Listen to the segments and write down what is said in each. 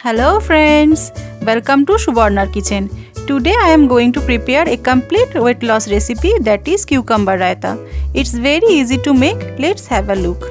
Hello friends, welcome to Subarna's kitchen. Today I am going to prepare a complete weight loss recipe, that is cucumber raita. It's very easy to make. Let's have a look.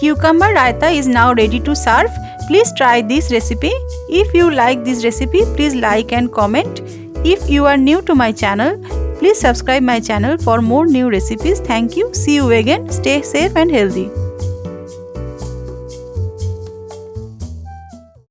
Cucumber raita is now ready to serve. Please try this recipe. If you like this recipe, please like and comment. If you are new to my channel, please subscribe my channel for more new recipes. Thank you. See you again. Stay safe and healthy.